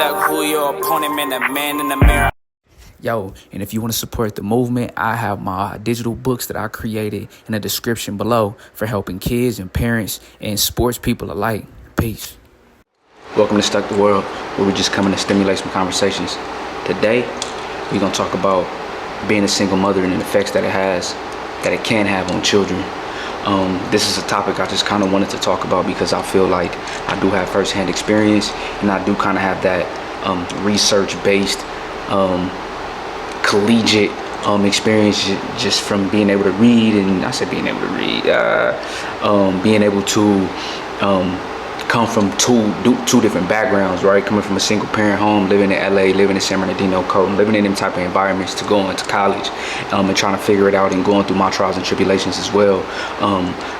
stuck who your opponent, man, the man in the mirror. Yo, and if you want to support the movement, I have my digital books that I created in the description below for helping kids and parents and sports people alike. Peace. Welcome to Stuck the World, where we're just coming to stimulate some conversations. Today, we're going to talk about being a single mother and the effects that it can have on children. This is a topic I just kind of wanted to talk about because I feel like I do have firsthand experience, and I do kind of have that research-based collegiate experience just from being able to read, and I said being able to read, being able to come from two different backgrounds, right? Coming from a single parent home, living in LA, living in San Bernardino, Colton, living in them type of environments, to going to college and trying to figure it out and going through my trials and tribulations as well.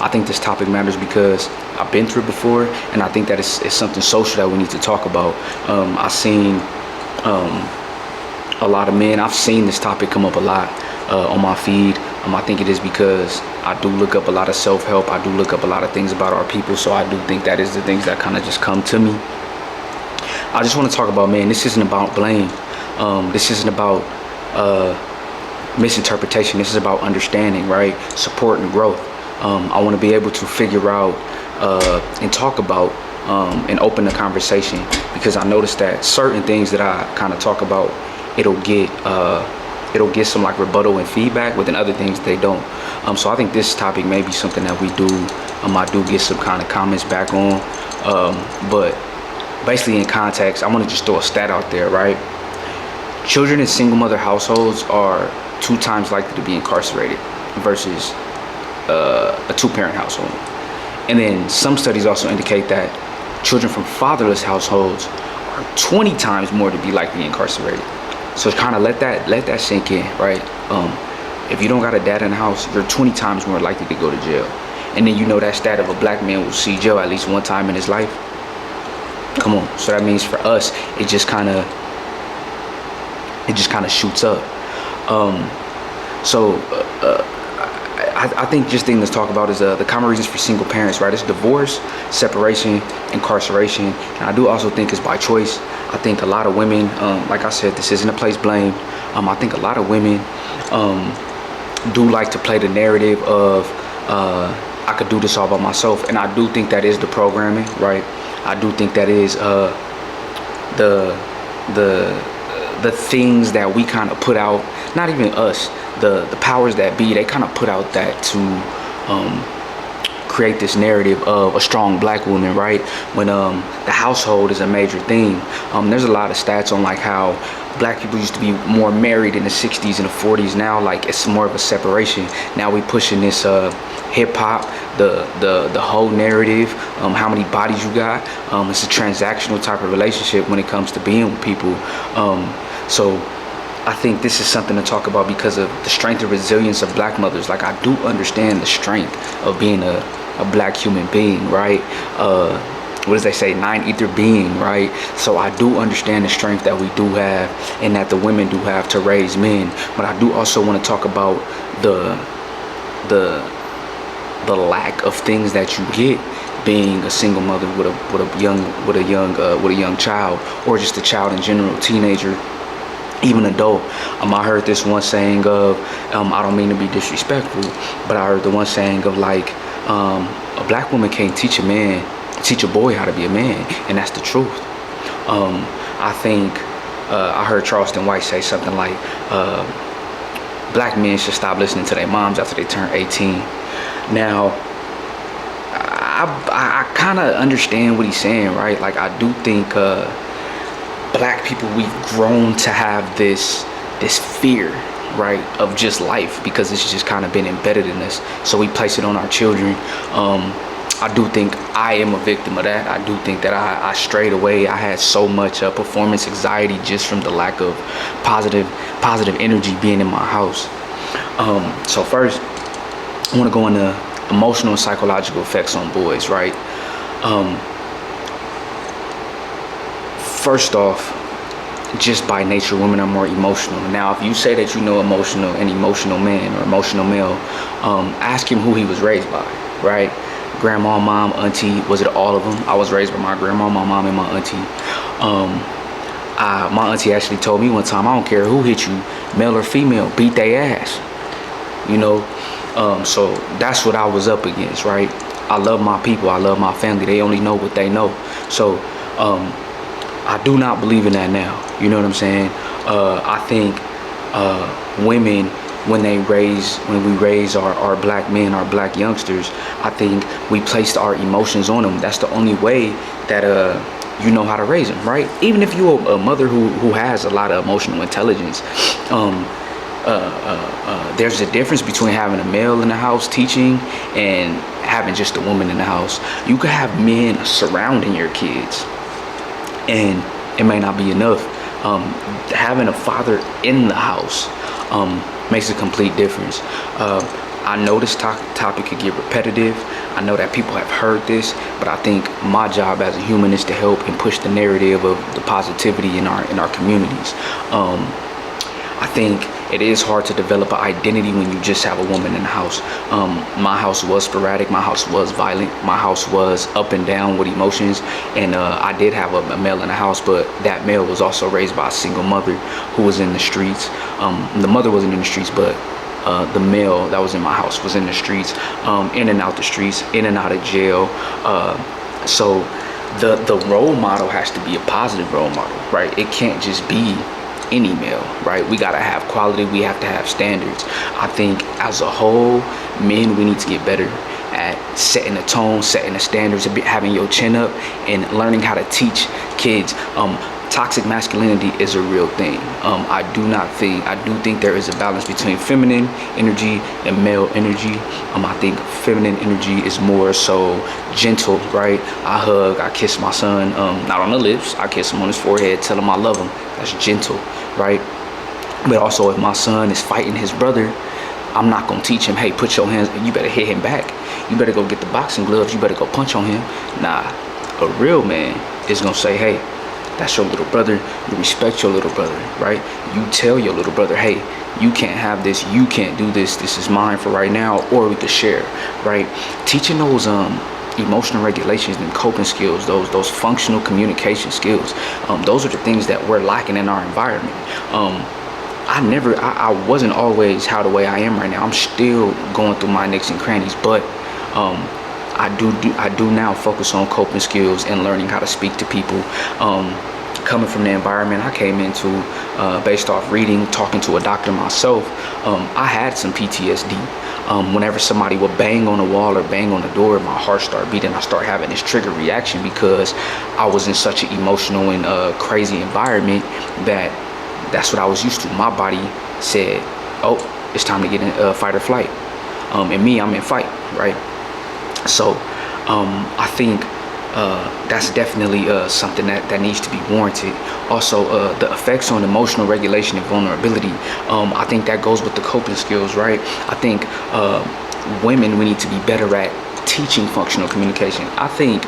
I think this topic matters because I've been through it before, and I think that it's something social that we need to talk about. I've seen a lot of men. I've seen this topic come up a lot on my feed. I think it is because I do look up a lot of self-help. I do look up a lot of things about our people. So I do think that is the things that kind of just come to me. I just want to talk about, man, this isn't about blame. This isn't about misinterpretation. This is about understanding, right? Support and growth. I want to be able to figure out and talk about and open the conversation, because I noticed that certain things that I kind of talk about, it'll get some like rebuttal and feedback, but then other things they don't. So I think this topic may be something that I do get some kind of comments back on. But basically, in context, I want to just throw a stat out there, right? Children in single mother households are 2 times likely to be incarcerated versus a 2-parent household. And then some studies also indicate that children from fatherless households are 20 times more to be likely incarcerated. So kind of let that sink in, right? If you don't got a dad in the house, you're 20 times more likely to go to jail. And then you know that stat of a black man will see jail at least one time in his life. Come on. So that means for us, it just kind of shoots up. I think just thing to talk about is the common reasons for single parents, right? It's divorce, separation, incarceration, and I do also think it's by choice. I think a lot of women, like I said, this isn't a place blame. I think a lot of women do like to play the narrative of I could do this all by myself, and I do think that is the programming, right? I do think that is the things that we kind of put out, not even us, the powers that be, they kind of put out that to create this narrative of a strong black woman, right? When the household is a major thing. There's a lot of stats on like how black people used to be more married in the 60s and the 40s. Now like it's more of a separation. Now we pushing this hip hop, the whole narrative, how many bodies you got. It's a transactional type of relationship when it comes to being with people. So I think this is something to talk about because of the strength and resilience of black mothers. Like, I do understand the strength of being a black human being, right? What does they say? 9 ether being, right? So I do understand the strength that we do have and that the women do have to raise men. But I do also want to talk about the lack of things that you get being a single mother with a young child, or just a child in general, teenager, even adult. I heard this one saying of, I don't mean to be disrespectful, but I heard the one saying of like, a black woman can't teach a boy how to be a man, and that's the truth. I think I heard Charleston White say something like, black men should stop listening to their moms after they turn 18. Now, I kind of understand what he's saying, right? Like, I do think black people, we've grown to have this fear, right, of just life, because it's just kind of been embedded in us. So we place it on our children. I do think I am a victim of that. I do think that I strayed away. I had so much performance anxiety just from the lack of positive energy being in my house. So first, I want to go into emotional and psychological effects on boys, right? First off, just by nature, women are more emotional. Now, if you say that you know an emotional man or emotional male, ask him who he was raised by, right? Grandma, mom, auntie, was it all of them? I was raised by my grandma, my mom, and my auntie. My auntie actually told me one time, I don't care who hit you, male or female, beat their ass. You know, so that's what I was up against, right? I love my people, I love my family. They only know what they know. So I do not believe in that now. You know what I'm saying? I think women, when we raise our black men, our black youngsters, I think we placed our emotions on them. That's the only way that you know how to raise them, right? Even if you're a mother who has a lot of emotional intelligence, there's a difference between having a male in the house teaching and having just a woman in the house. You could have men surrounding your kids, and it may not be enough. Having a father in the house makes a complete difference. I know this topic could get repetitive. I know that people have heard this, but I think my job as a human is to help and push the narrative of the positivity in our communities. I think it is hard to develop an identity when you just have a woman in the house. My house was sporadic. My house was violent. My house was up and down with emotions. And I did have a male in the house, but that male was also raised by a single mother who was in the streets. The mother wasn't in the streets, but the male that was in my house was in the streets, in and out the streets, in and out of jail. So the role model has to be a positive role model, right? It can't just be any male, right? We gotta have quality. We have to have standards. I think as a whole, men, we need to get better at setting the tone, setting the standards, having your chin up, and learning how to teach kids. Toxic masculinity is a real thing. I do think there is a balance between feminine energy and male energy. I think feminine energy is more so gentle, right? I hug, I kiss my son, not on the lips. I kiss him on his forehead, tell him I love him. That's gentle, right? But also, if my son is fighting his brother, I'm not gonna teach him, hey, put your hands, you better hit him back. You better go get the boxing gloves. You better go punch on him. Nah, a real man is gonna say, hey, that's your little brother. You respect your little brother, right? You tell your little brother, hey, you can't have this. You can't do this. This is mine for right now, or we could share, right? Teaching those emotional regulations and coping skills, those functional communication skills. Those are the things that we're lacking in our environment. I wasn't always the way I am right now. I'm still going through my nicks and crannies, but I do now focus on coping skills and learning how to speak to people. Coming from the environment I came into, based off reading, talking to a doctor myself, I had some PTSD. Whenever somebody would bang on the wall or bang on the door, my heart started beating. I started having this trigger reaction because I was in such an emotional and crazy environment that's what I was used to. My body said, oh, it's time to get in fight or flight. And me, I'm in fight, right? So I think that's definitely something that needs to be warranted. Also, the effects on emotional regulation and vulnerability, I think that goes with the coping skills, right? I think women, we need to be better at teaching functional communication. I think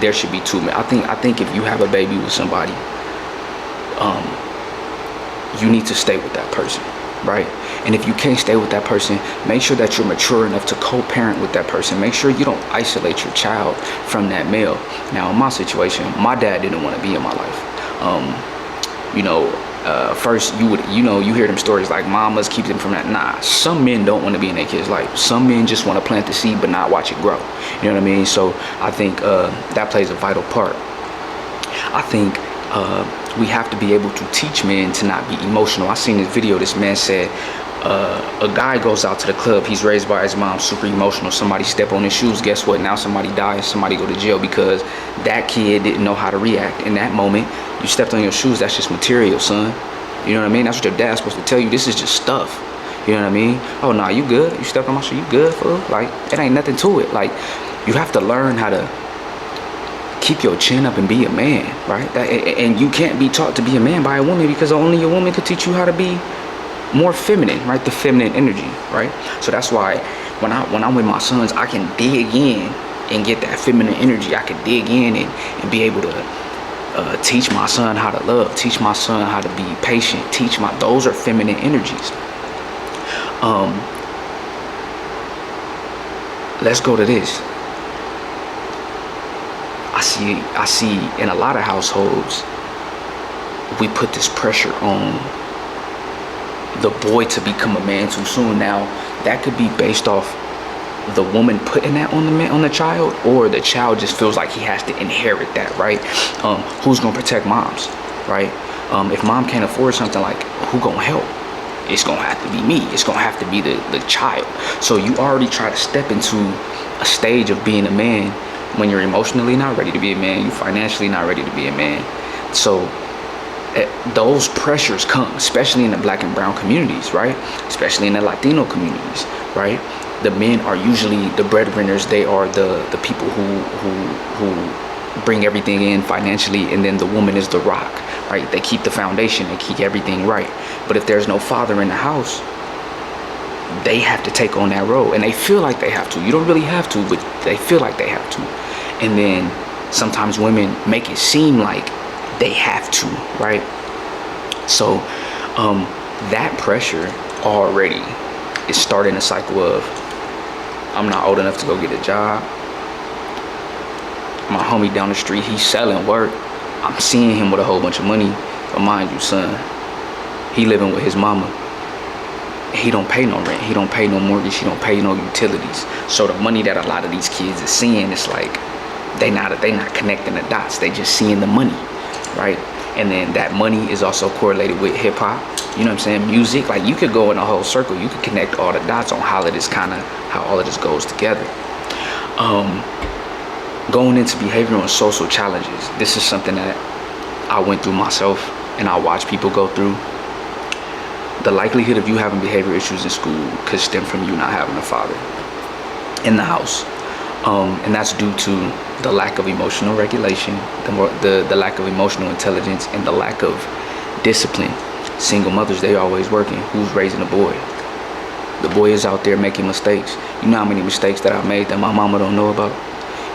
there should be two men. I think if you have a baby with somebody, you need to stay with that person, right? And if you can't stay with that person, make sure that you're mature enough to co-parent with that person. Make sure you don't isolate your child from that male. Now, in my situation, my dad didn't want to be in my life. First you hear them stories like mamas keep them from that. Nah, some men don't want to be in their kids' life. Some men just want to plant the seed but not watch it grow. You know what I mean? So I think that plays a vital part. I think we have to be able to teach men to not be emotional. I seen this video. This man said a guy goes out to the club. He's raised by his mom, super emotional. Somebody step on his shoes. Guess what? Now somebody dies. Somebody go to jail because that kid didn't know how to react. In that moment, you stepped on your shoes. That's just material, son. You know what I mean? That's what your dad's supposed to tell you. This is just stuff. You know what I mean? Oh, nah, you good? You stepped on my shoe. You good, fool? Like, it ain't nothing to it. Like, you have to learn how to keep your chin up and be a man, right? And you can't be taught to be a man by a woman because only a woman could teach you how to be more feminine, right? The feminine energy, right? So that's why when I'm with my sons, I can dig in and get that feminine energy. I can dig in and be able to teach my son how to love, teach my son how to be patient, those are feminine energies. Let's go to this. I see in a lot of households, we put this pressure on the boy to become a man too soon. Now, that could be based off the woman putting that on the man, on the child, or the child just feels like he has to inherit that, right? Who's gonna protect moms, right? If mom can't afford something, like, who gonna help? It's gonna have to be me. It's gonna have to be the child. So you already try to step into a stage of being a man when you're emotionally not ready to be a man, you financially not ready to be a man. So those pressures come, especially in the Black and brown communities, right? Especially in the Latino communities, right? The men are usually the breadwinners. They are the people who bring everything in financially, and then the woman is the rock, right? They keep the foundation, they keep everything right. But if there's no father in the house, they have to take on that role, and they feel like they have to. You don't really have to, but they feel like they have to. And then sometimes women make it seem like they have to, right? So that pressure already is starting a cycle of, I'm not old enough to go get a job. My homie down the street, he's selling work. I'm seeing him with a whole bunch of money. But mind you, son, he living with his mama. He don't pay no rent. He don't pay no mortgage. He don't pay no utilities. So the money that a lot of these kids are seeing, it's like they not connecting the dots. They just seeing the money, right? And then that money is also correlated with hip hop. You know what I'm saying? Music. Like, you could go in a whole circle. You could connect all the dots on how all of this goes together. Going into behavioral and social challenges. This is something that I went through myself, and I watch people go through. The likelihood of you having behavior issues in school could stem from you not having a father in the house. And that's due to the lack of emotional regulation, the lack of emotional intelligence, and the lack of discipline. Single mothers, they always working. Who's raising a boy? The boy is out there making mistakes. You know how many mistakes that I made that my mama don't know about?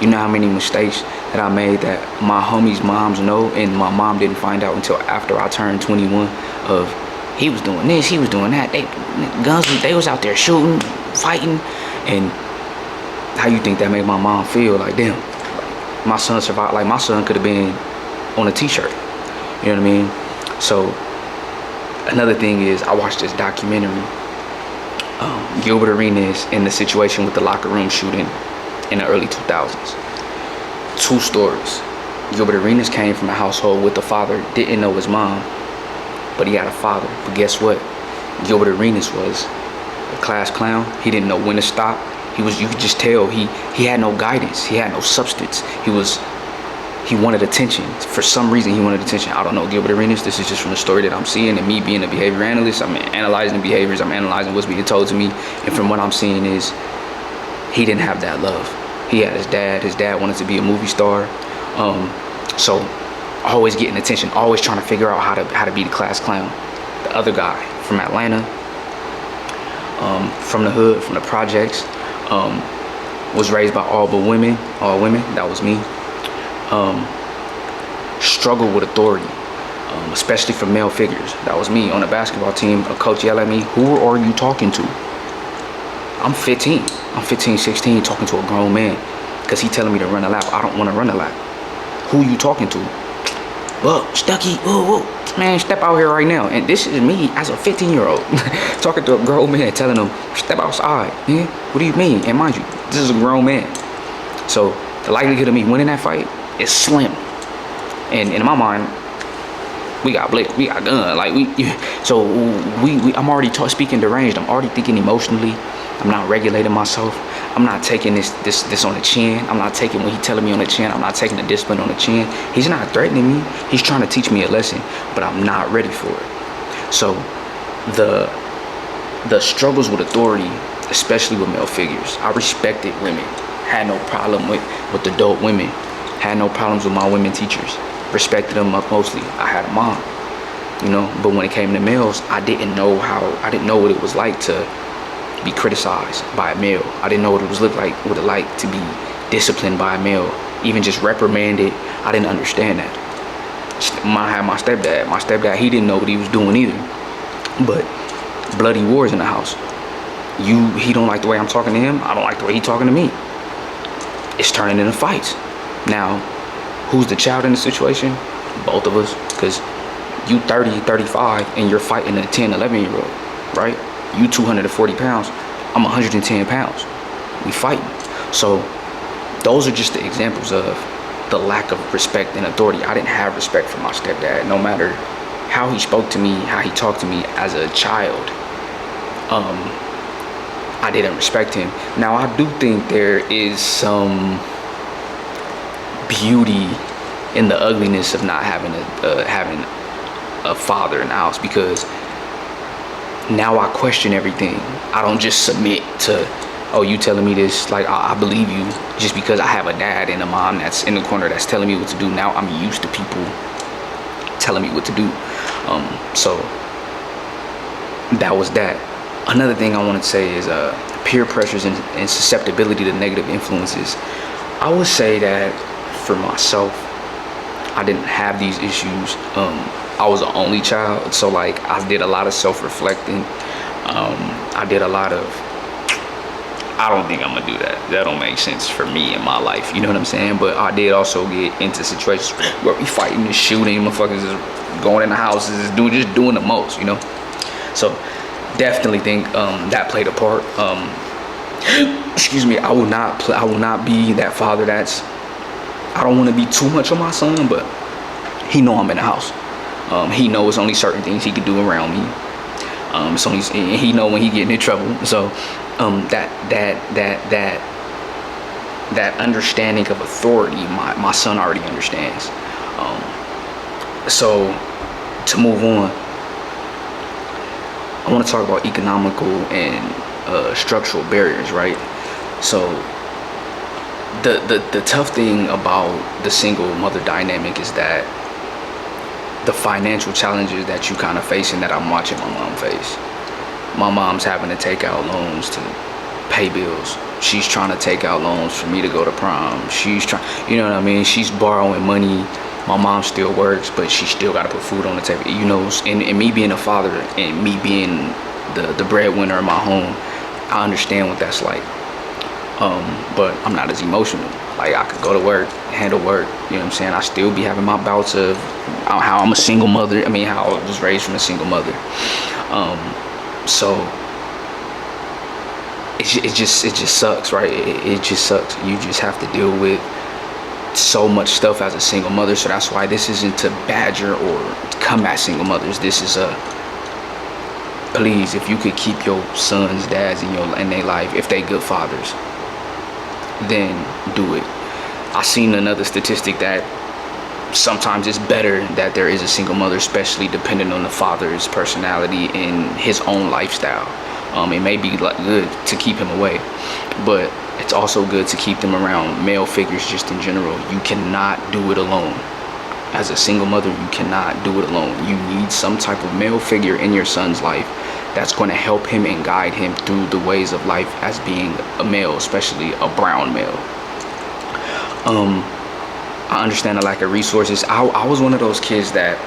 You know how many mistakes that I made that my homies' moms know, and my mom didn't find out until after I turned 21, of he was doing this, he was doing that. They was out there shooting, fighting. And how you think that made my mom feel? Like, damn, my son survived. Like, my son could have been on a t-shirt. You know what I mean? So another thing is, I watched this documentary, Gilbert Arenas, in the situation with the locker room shooting in the early 2000s. Two stories. Gilbert Arenas came from a household with a father, didn't know his mom, but he had a father. But guess what? Gilbert Arenas was a class clown. He didn't know when to stop. You could just tell he had no guidance. He had no substance. He wanted attention. For some reason, he wanted attention. I don't know Gilbert Arenas. This is just from the story that I'm seeing, and me being a behavior analyst, I'm analyzing the behaviors. I'm analyzing what's being told to me. And from what I'm seeing is, he didn't have that love. He had his dad. His dad wanted to be a movie star. So always getting attention, always trying to figure out how to be the class clown. The other guy from Atlanta, from the hood, from the projects, was raised by all women. That was me. Struggled with authority, especially from male figures. That was me. On the basketball team, a coach yelled at me, "Who are you talking to?" I'm 15, 16, talking to a grown man because he telling me to run a lap. I don't want to run a lap. Who you talking to? Well, Stucky, whoa, man, step out here right now. And this is me as a 15-year-old talking to a grown man, telling him, step outside, man. What do you mean? And mind you, this is a grown man. So the likelihood of me winning that fight is slim. And in my mind, we got blick, we got gun. Like, I'm already speaking deranged. I'm already thinking emotionally. I'm not regulating myself. I'm not taking this on the chin. I'm not taking what he's telling me on the chin. I'm not taking the discipline on the chin. He's not threatening me. He's trying to teach me a lesson, but I'm not ready for it. So the struggles with authority, especially with male figures, I respected women. Had no problem with adult women. Had no problems with my women teachers. Respected them up mostly. I had a mom, you know, but when it came to males, I didn't know what it was like to be criticized by a male. I didn't know what it like to be disciplined by a male, even just reprimanded. I didn't understand that. I had my stepdad. My stepdad, he didn't know what he was doing either. But bloody wars in the house. He don't like the way I'm talking to him. I don't like the way he talking to me. It's turning into fights. Now, who's the child in the situation? Both of us, because You 30, 35, and you're fighting a 10, 11-year-old, right? You 240 pounds, I'm 110 pounds. We fighting. So those are just the examples of the lack of respect and authority. I didn't have respect for my stepdad, no matter how he spoke to me, how he talked to me as a child. I didn't respect him. Now, I do think there is some beauty in the ugliness of not having a father in the house, because now I question everything. I don't just submit to, oh, you telling me this, like I believe you just because I have a dad and a mom that's in the corner that's telling me what to do. Now I'm used to people telling me what to do. So that was that. Another thing I want to say is peer pressures and susceptibility to negative influences. I would say that for myself, I didn't have these issues. I was an only child, so like I did a lot of self-reflecting. I did a lot of, I don't think I'm gonna do that. That don't make sense for me in my life. You know what I'm saying? But I did also get into situations where we fighting and shooting, motherfuckers is going in the houses, just doing the most, you know? So definitely think that played a part. Excuse me, I will not be that father that's, I don't want to be too much on my son, but he know I'm in the house. He knows only certain things he can do around me. So he know when he getting in trouble. So that understanding of authority, my son already understands. So to move on, I want to talk about economical and structural barriers, right? So the tough thing about the single mother dynamic is that the financial challenges that you kind of face and that I'm watching my mom face. My mom's having to take out loans to pay bills. She's trying to take out loans for me to go to prom. She's trying, you know what I mean? She's borrowing money. My mom still works, but she still got to put food on the table. You know, and me being a father and me being the breadwinner in my home, I understand what that's like. But I'm not as emotional. Like, I could go to work, handle work, you know what I'm saying? I still be having my bouts of how I'm a single mother. I mean, how I was raised from a single mother. So it just sucks, right? It just sucks. You just have to deal with so much stuff as a single mother. So that's why this isn't to badger or come at single mothers. This is please, if you could keep your sons, dads in their life, if they good fathers, then do it. I seen another statistic that sometimes it's better that there is a single mother, especially depending on the father's personality and his own lifestyle. It may be good to keep him away, but it's also good to keep them around male figures just in general. You cannot do it alone. As a single mother, you cannot do it alone. You need some type of male figure in your son's life that's going to help him and guide him through the ways of life as being a male, especially a brown male. I understand the lack of resources. I was one of those kids that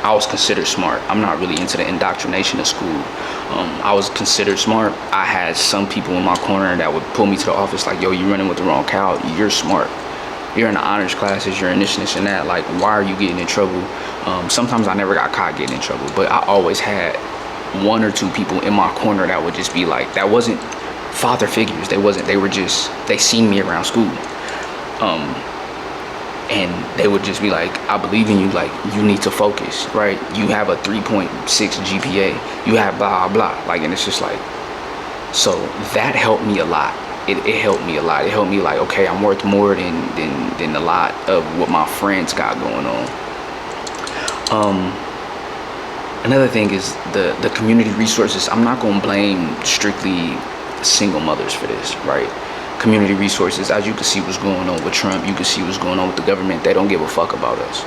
I was considered smart. I'm not really into the indoctrination of school. I was considered smart. I had some people in my corner that would pull me to the office like, yo, you running with the wrong cow. You're smart. You're in the honors classes. You're in this and that. Like, why are you getting in trouble? Sometimes I never got caught getting in trouble, but I always had one or two people in my corner that would just be like, that wasn't father figures. They were just, they seen me around school. And they would just be like, I believe in you, like, you need to focus, right? You have a 3.6 GPA, you have blah, blah, like, and it's just like, so that helped me a lot. It helped me a lot. It helped me like, okay, I'm worth more than a lot of what my friends got going on. Another thing is the community resources. I'm not gonna blame strictly single mothers for this, right? Community resources, as you can see what's going on with Trump, you can see what's going on with the government. They don't give a fuck about us,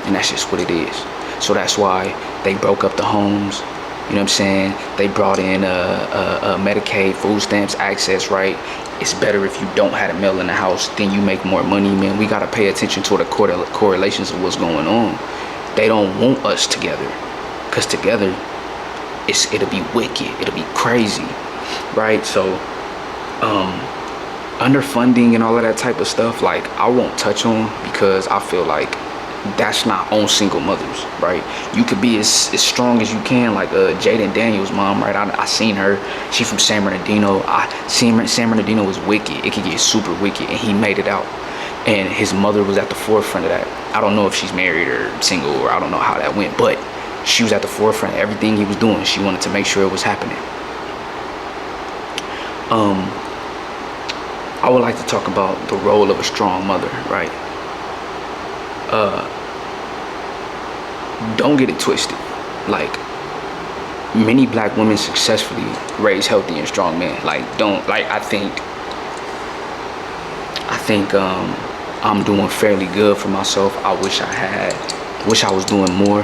and that's just what it is. So that's why they broke up the homes. You know what I'm saying? They brought in Medicaid, food stamps, access, right? It's better if you don't have a male in the house, then you make more money, man. We gotta pay attention to the correlations of what's going on. They don't want us together, cause together, it'll be wicked, it'll be crazy, right? So, underfunding and all of that type of stuff, like, I won't touch on, because I feel like that's not on single mothers, right? You could be as strong as you can, like Jaden Daniels' mom, right? I seen her. She from San Bernardino. San Bernardino was wicked. It could get super wicked, and he made it out. And his mother was at the forefront of that. I don't know if she's married or single, or I don't know how that went, but she was at the forefront of everything he was doing. She wanted to make sure it was happening. I would like to talk about the role of a strong mother, right? Don't get it twisted. Like, many black women successfully raise healthy and strong men. Like, don't, like, I think I'm doing fairly good for myself. I wish I was doing more.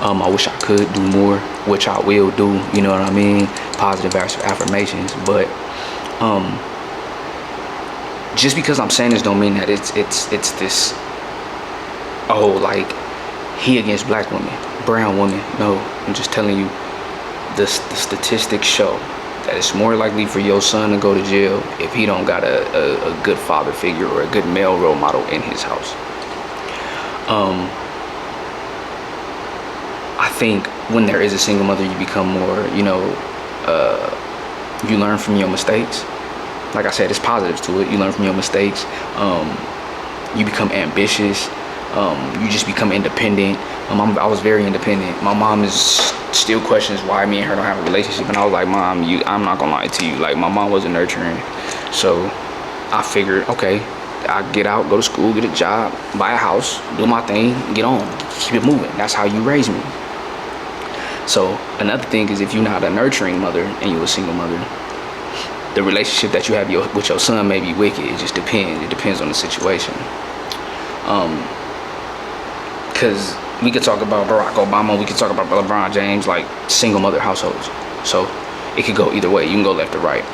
I wish I could do more, which I will do, you know what I mean? Positive affirmations. But just because I'm saying this don't mean that it's this, oh, like, he against black women, brown women. No, I'm just telling you, the statistics show that it's more likely for your son to go to jail if he don't got a good father figure or a good male role model in his house. I think when there is a single mother, you become more, you learn from your mistakes. Like I said, there's positives to it. You learn from your mistakes. You become ambitious. You just become independent. I was very independent. My mom still questions why me and her don't have a relationship, and I was like, Mom, I'm not gonna lie to you. Like, my mom wasn't nurturing, so I figured, okay, I get out, go to school, get a job, buy a house, do my thing, get on, keep it moving. That's how you raise me. So another thing is, if you're not a nurturing mother and you're a single mother, the relationship that you have with your son may be wicked. It just depends. It depends on the situation. Because we could talk about Barack Obama, we could talk about LeBron James, like single mother households. So it could go either way. You can go left or right.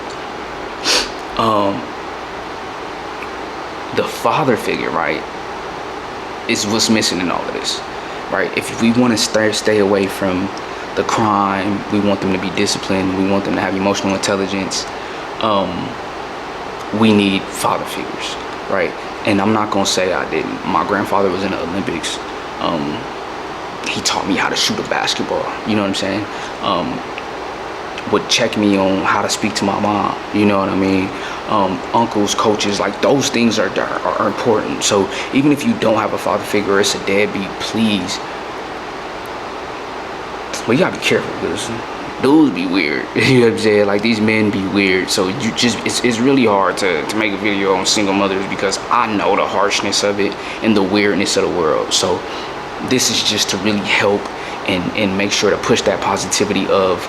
The father figure, right, is what's missing in all of this, right? If we want to stay away from the crime, we want them to be disciplined, we want them to have emotional intelligence, we need father figures, right? And I'm not gonna say I didn't. My grandfather was in the Olympics. He taught me how to shoot a basketball, you know what I'm saying? Would check me on how to speak to my mom, you know what I mean? Uncles, coaches, like, those things are important. So even if you don't have a father figure or it's a deadbeat, please, well, you gotta be careful, because dudes be weird. You know what I'm saying? Like, these men be weird. So you just, it's really hard to make a video on single mothers, because I know the harshness of it and the weirdness of the world. So this is just to really help and make sure to push that positivity of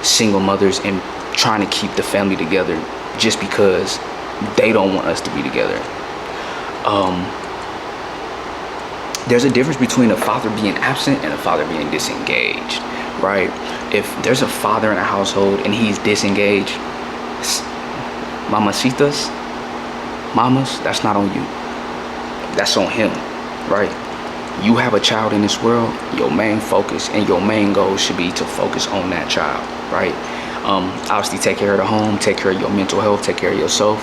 single mothers and trying to keep the family together, just because they don't want us to be together. There's a difference between a father being absent and a father being disengaged, right? If there's a father in a household and he's disengaged, mamacitas, mamas, that's not on you. That's on him, right? You have a child in this world, your main focus and your main goal should be to focus on that child, right? Obviously take care of the home, take care of your mental health, take care of yourself,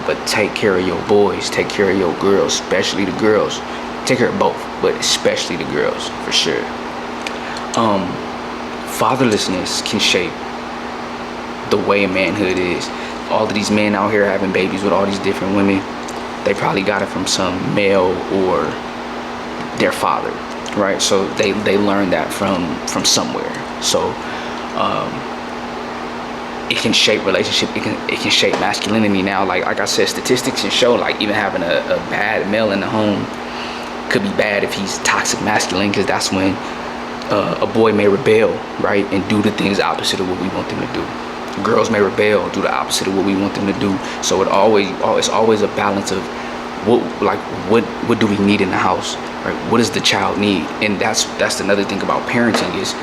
but take care of your boys, take care of your girls, especially the girls. Take care of both, but especially the girls, for sure. Fatherlessness can shape the way manhood is. All of these men out here having babies with all these different women, they probably got it from some male or their father, right? So they learned that from somewhere. So it can shape relationship. It can shape masculinity now. Like I said, statistics can show, like, even having a bad male in the home could be bad if he's toxic masculine, because that's when a boy may rebel, right, and do the things opposite of what we want them to do. Girls may rebel, do the opposite of what we want them to do. So it's always a balance of what do we need in the house, right? What does the child need? And that's another thing about parenting, is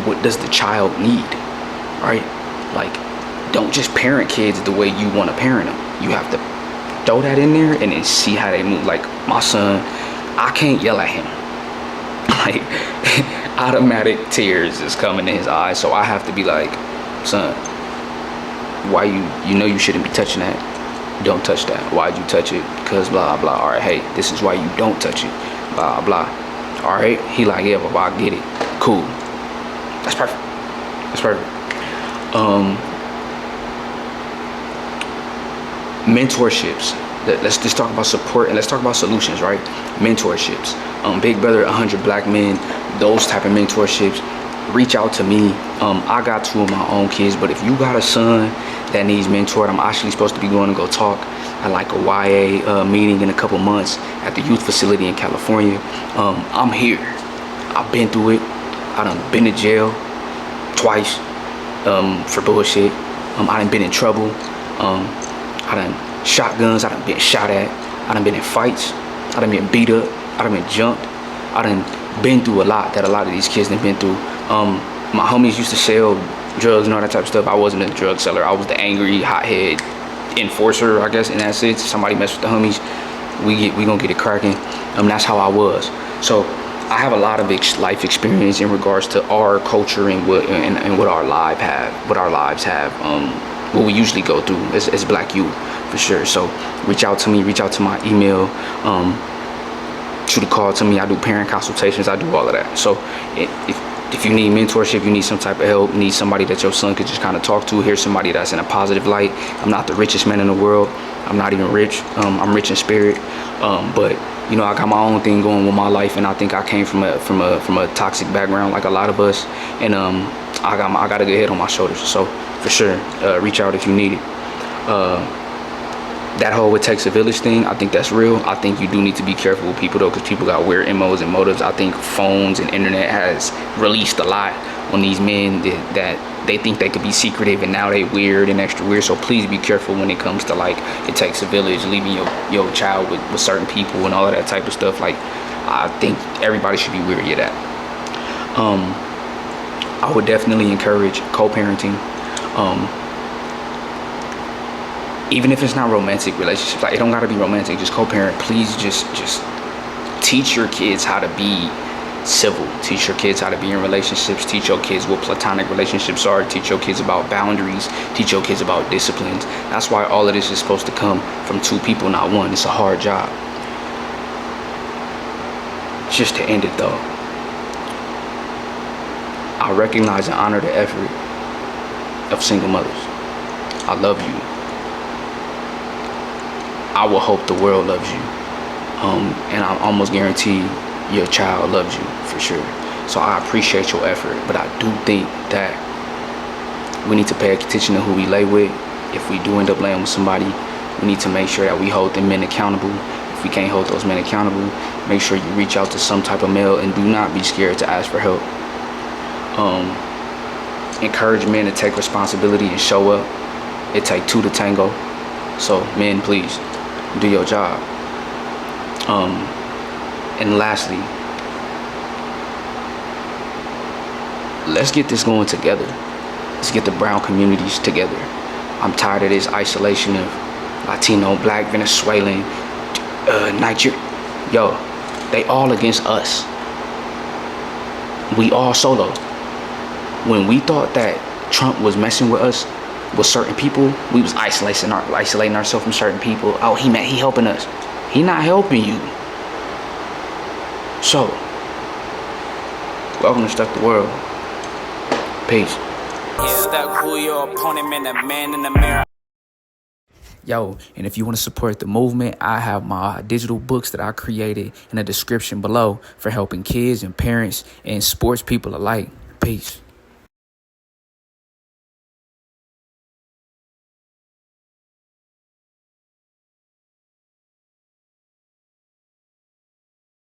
what does the child need, right? Like, don't just parent kids the way you want to parent them. You have to throw that in there and then see how they move. Like, my son, I can't yell at him. Like, automatic tears is coming in his eyes, so I have to be like, son, why you shouldn't be touching that. Don't touch that. Why'd you touch it? Because blah blah. All right, hey, this is why you don't touch it. blah, blah. All right? He like, yeah, but I get it. Cool. That's perfect. That's perfect. Mentorships. Let's just talk about support and let's talk about solutions, right? Mentorships. Big Brother, 100 Black Men, those type of mentorships. Reach out to me. I got 2 of my own kids, but if you got a son that needs mentored, I'm actually supposed to be going to go talk at like a YA meeting in a couple months at the youth facility in California. I'm here. I've been through it. I done been to jail twice for bullshit. I done been in trouble. I done shot guns. I done been shot at. I done been in fights. I done been beat up. I done been jumped. I done been through a lot that a lot of these kids done been through. My homies used to sell drugs and all that type of stuff. I wasn't a drug seller. I was the angry, hothead enforcer, I guess, in that sense. If somebody mess with the homies, we gonna get it cracking. That's how I was. So I have a lot of life experience in regards to our culture and what our lives have. What we usually go through as Black youth, for sure. So reach out to me. Reach out to my email. Shoot a call to me. I do parent consultations. I do all of that. So if you need mentorship, you need some type of help, you need somebody that your son could just kind of talk to, here's somebody that's in a positive light. I'm not the richest man in the world. I'm not even rich. I'm rich in spirit. But you know, I got my own thing going with my life, and I think I came from a toxic background like a lot of us, and I got a good head on my shoulders. So for sure, reach out if you need it. That whole "it takes a village" thing, I think that's real. I think you do need to be careful with people though, because people got weird MOs and motives. I think phones and internet has released a lot on these men that they think they could be secretive, and now they weird and extra weird. So please be careful when it comes to like it takes a village, leaving your child with certain people and all of that type of stuff. Like, I think everybody should be weary of that. I would definitely encourage co-parenting. Even if it's not romantic relationships, like it don't gotta be romantic, just co-parent. Please just teach your kids how to be civil. Teach your kids how to be in relationships. Teach your kids what platonic relationships are. Teach your kids about boundaries. Teach your kids about disciplines. That's why all of this is supposed to come from 2 people, not one. It's a hard job. Just to end it though, I recognize and honor the effort of single mothers. I love you. I will hope the world loves you, and I almost guarantee your child loves you for sure. So I appreciate your effort, but I do think that we need to pay attention to who we lay with. If we do end up laying with somebody, we need to make sure that we hold them men accountable. If we can't hold those men accountable, make sure you reach out to some type of male, and do not be scared to ask for help. Encourage men to take responsibility and show up. It takes 2 to tango. So men, please do your job. And lastly, let's get this going together. Let's get the brown communities together. I'm tired of this isolation of Latino, Black, Venezuelan, Niger. Yo, they all against us. We all solo. When we thought that Trump was messing with us, with certain people, we was isolating ourselves from certain people. Oh, he helping us. He not helping you. So, welcome to Stuck the World. Peace. Stuck who your opponent, man, the man in the mirror. Yo, and if you want to support the movement, I have my digital books that I created in the description below for helping kids and parents and sports people alike. Peace.